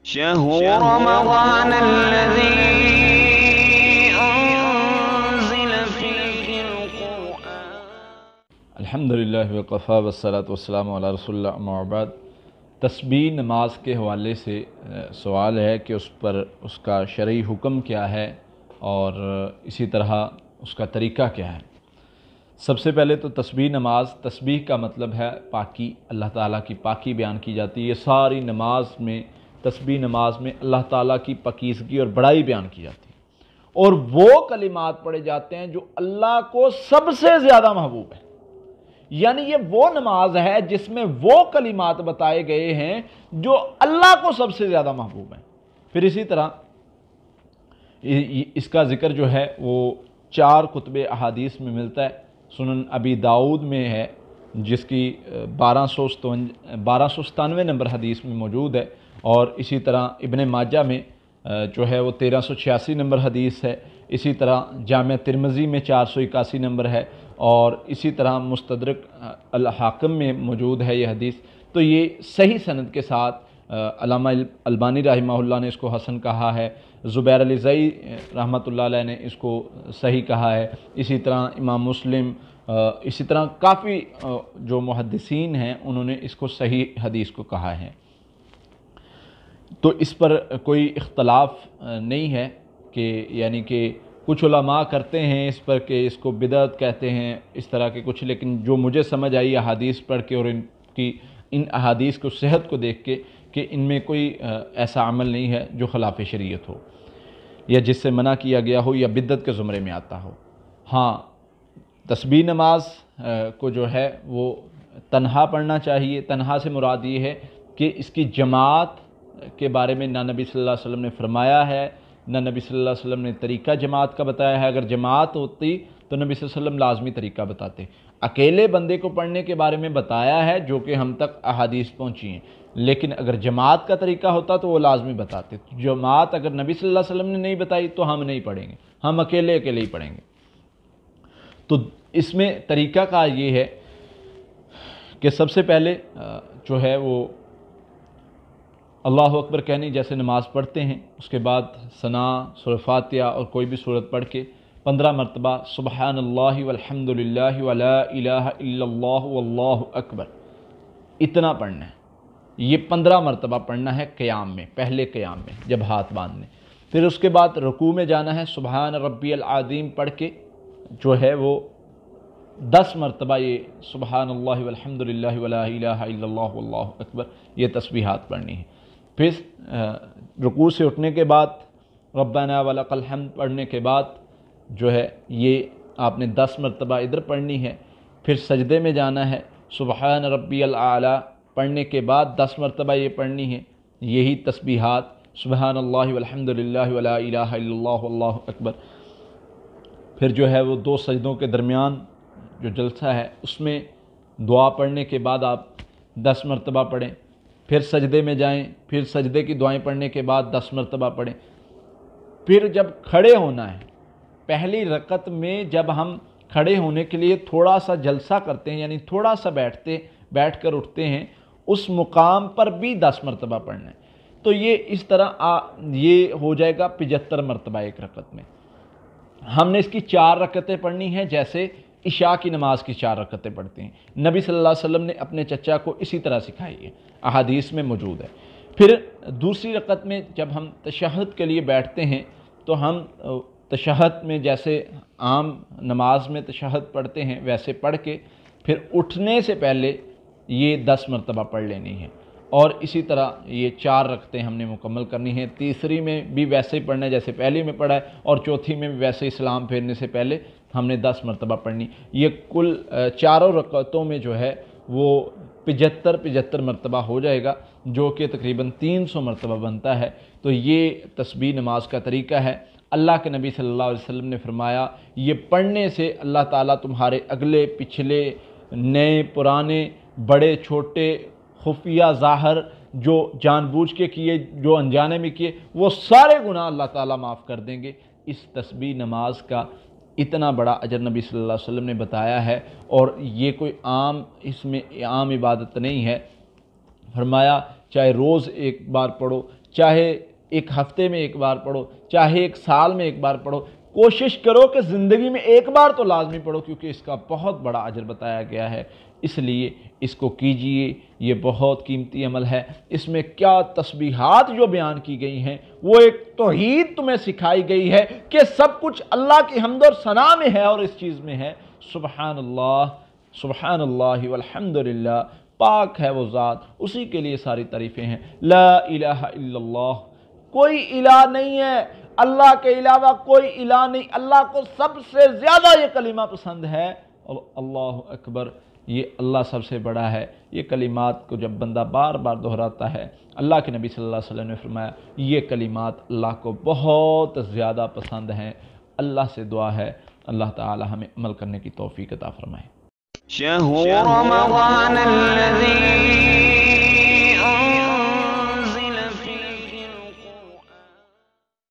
शहर रमज़ान अल्लज़ी उन्ज़िल फ़ीहिल क़ुरआन। अल्हम्दुलिल्लाह वक़फ़ा वस्सलातु वस्सलामु अला रसूलिल्लाह अम्मा बाद। तस्बीह नमाज के हवाले से सवाल है कि उस पर उसका शरई हुक्म क्या है और इसी तरह उसका तरीक़ा क्या है। सबसे पहले तो तस्बीह नमाज, तस्बीह का मतलब है पाकी, अल्लाह ताला की पाकी बयान की जाती है। ये सारी नमाज में, तस्बीह नमाज में अल्लाह ताला की पाकीज़गी और बड़ाई बयान की जाती है और वो कलिमात पढ़े जाते हैं जो अल्लाह को सबसे ज़्यादा महबूब है। यानी ये वो नमाज है जिसमें वो कलिमात बताए गए हैं जो अल्लाह को सबसे ज़्यादा महबूब है। फिर इसी तरह इसका ज़िक्र जो है वो 4 कुतुब अहादीस में मिलता है। सुनन अबी दाऊद में है जिसकी 1297 नंबर हदीस में मौजूद है, और इसी तरह इब्ने माजा में जो है वो 1386 नंबर हदीस है। इसी तरह जामिया तिरमिज़ी में 481 नंबर है, और इसी तरह मुस्तदरक अल हाकिम में मौजूद है ये हदीस। तो ये सही सनद के साथ अल्लामा अलबानी रहमहुल्लाह ने इसको हसन कहा है, ज़ुबैर अली ज़ई रहमतुल्लाह अलैह ने इसको सही कहा है। इसी तरह इमाम मुस्लिम, इसी तरह काफ़ी जो मुहद्दिसीन हैं उन्होंने इसको सही हदीस को कहा है। तो इस पर कोई इख्तलाफ नहीं है कि यानी कि कुछ उलमा करते हैं इस पर कि इसको बिदअत कहते हैं, इस तरह के कुछ, लेकिन जो मुझे समझ आई अहादीस पढ़ के और इन अहादीस को सेहत को देख के कि इनमें कोई ऐसा अमल नहीं है जो खिलाफ शरीयत हो या जिससे मना किया गया हो या बिदअत के ज़ुमरे में आता हो। हाँ, तस्बीह नमाज को जो है वो तन्हा पढ़ना चाहिए। तन्हा से मुराद ये है कि इसकी जमात के बारे में ना नबी सल्लल्लाहु अलैहि वसल्लम ने फरमाया है, ना नबी सल्लल्लाहु अलैहि वसल्लम ने तरीक़ा जमात का बताया है। अगर जमात होती तो नबी सल्लल्लाहु अलैहि वसल्लम लाजमी तरीक़ा बताते। अकेले बंदे को पढ़ने के बारे में बताया है जो कि हम तक अहादीस पहुँची हैं, लेकिन अगर जमात का तरीक़ा होता तो वो लाजमी बताते। जमात अगर नबी सल्लल्लाहु अलैहि वसल्लम ने नहीं बताई तो हम नहीं पढ़ेंगे, हम अकेले अकेले ही पढ़ेंगे। तो इसमें तरीक़ा का ये है कि सबसे पहले जो है वो अल्लाहु अकबर कहनी जैसे नमाज़ पढ़ते हैं, उसके बाद सना, सूरह फातिहा और कोई भी सूरत पढ़ के 15 मरतबा सुबहानल्लाहि वल्हम्दुलिल्लाहि वला इलाहा इल्लल्लाहु वल्लाहु अकबर, इतना पढ़ना है। ये 15 मरतबा पढ़ना है क़याम में, पहले क़याम में जब हाथ बांधने। फिर उसके बाद रुकू में जाना है, सुबहान रब्बियल आज़ीम पढ़ के जो है वो 10 मरतबा ये सुबहानल्लाहि वल्हम्दुलिल्लाहि वला इलाहा इल्लल्लाहु वल्लाहु अकबर, ये तस्बीहात पढ़नी है। फिर रुकू से उठने के बाद रब्बना वलकल हम्द पढ़ने के बाद जो है ये आपने 10 मरतबा इधर पढ़नी है। फिर सजदे में जाना है, सुबहान रब्बियल आला पढ़ने के बाद 10 मरतबा ये पढ़नी है। यही तस्बीहात सुबहानल्लाहि वल्हम्दुलिल्लाहि वला इलाहा इल्लल्लाहु वल्लाहु अकबर। फिर जो है वो 2 सजदों के दरमियान जो जलसा है उसमें दुआ पढ़ने के बाद आप 10 मरतबा पढ़ें। फिर सजदे में जाएं, फिर सजदे की दुआएं पढ़ने के बाद 10 मरतबा पढ़ें। फिर जब खड़े होना है, पहली रकत में जब हम खड़े होने के लिए थोड़ा सा जलसा करते हैं, यानी थोड़ा सा बैठ कर उठते हैं, उस मुकाम पर भी 10 मरतबा पढ़ना है। तो ये इस तरह ये हो जाएगा 75 मरतबा एक रकत में। हमने इसकी 4 रकतें पढ़नी हैं जैसे इशा की नमाज की 4 रकतें पढ़ते हैं। नबी सल्लल्लाहु अलैहि वसल्लम ने अपने चचा को इसी तरह सिखाई है, अहादीस में मौजूद है। फिर दूसरी रकत में जब हम तशहद के लिए बैठते हैं तो हम तशहद में जैसे आम नमाज में तशहद पढ़ते हैं वैसे पढ़ के फिर उठने से पहले ये 10 मरतबा पढ़ लेनी है, और इसी तरह ये 4 रकतें हमने मुकम्मल करनी है। तीसरी में भी वैसे ही पढ़ना है जैसे पहली में पढ़ा है, और चौथी में भी वैसे ही सलाम फेरने से पहले हमने 10 मरतबा पढ़नी। ये कुल चारों रकतों में जो है वो 75 मरतबा हो जाएगा, जो कि तकरीबन 300 मरतबा बनता है। तो ये तस्बीह नमाज का तरीक़ा है। अल्लाह के नबी सल्लल्लाहु अलैहि वसल्लम ने फरमाया ये पढ़ने से अल्लाह ताला तुम्हारे अगले पिछले नए पुराने बड़े छोटे खुफिया ज़ाहिर जो जानबूझ के किए जो अनजाने में किए वो सारे गुनाह अल्लाह ताला माफ़ कर देंगे। इस तस्बीह नमाज का इतना बड़ा अजर नबी सल्लल्लाहु अलैहि वसल्लम ने बताया है, और ये कोई इसमें आम इबादत नहीं है। फरमाया चाहे रोज़ एक बार पढ़ो, चाहे एक हफ्ते में एक बार पढ़ो, चाहे एक साल में एक बार पढ़ो, कोशिश करो कि ज़िंदगी में एक बार तो लाजमी पढ़ो, क्योंकि इसका बहुत बड़ा अजर बताया गया है। इसलिए इसको कीजिए, ये बहुत कीमती अमल है। इसमें क्या तस्बीहात जो बयान की गई हैं, वो एक तौहीद तुम्हें सिखाई गई है कि सब कुछ अल्लाह की हम्द और सना में है और इस चीज़ में है। सुबहानल्लाह, सुबहानल्लाहि वल्हम्दुलिल्लाह, पाक है वो ज़ात, उसी के लिए सारी तारीफ़ें हैं। ला इलाहा इल्लल्लाह, कोई इलाह नहीं है, अल्लाह के अलावा कोई इलाह नहीं। अल्लाह को सबसे ज़्यादा ये कलिमा पसंद है, और अल्लाह अकबर, ये अल्लाह सबसे बड़ा है। ये कलिमात को जब बंदा बार बार दोहराता है, अल्लाह के नबी सल्लल्लाहु अलैहि वसल्लम ने फरमाया ये कलिमात अल्लाह को बहुत ज़्यादा पसंद हैं। अल्लाह से दुआ है अल्लाह ताला हमें अमल करने की तौफीक अता फरमाए। शहर रमज़ान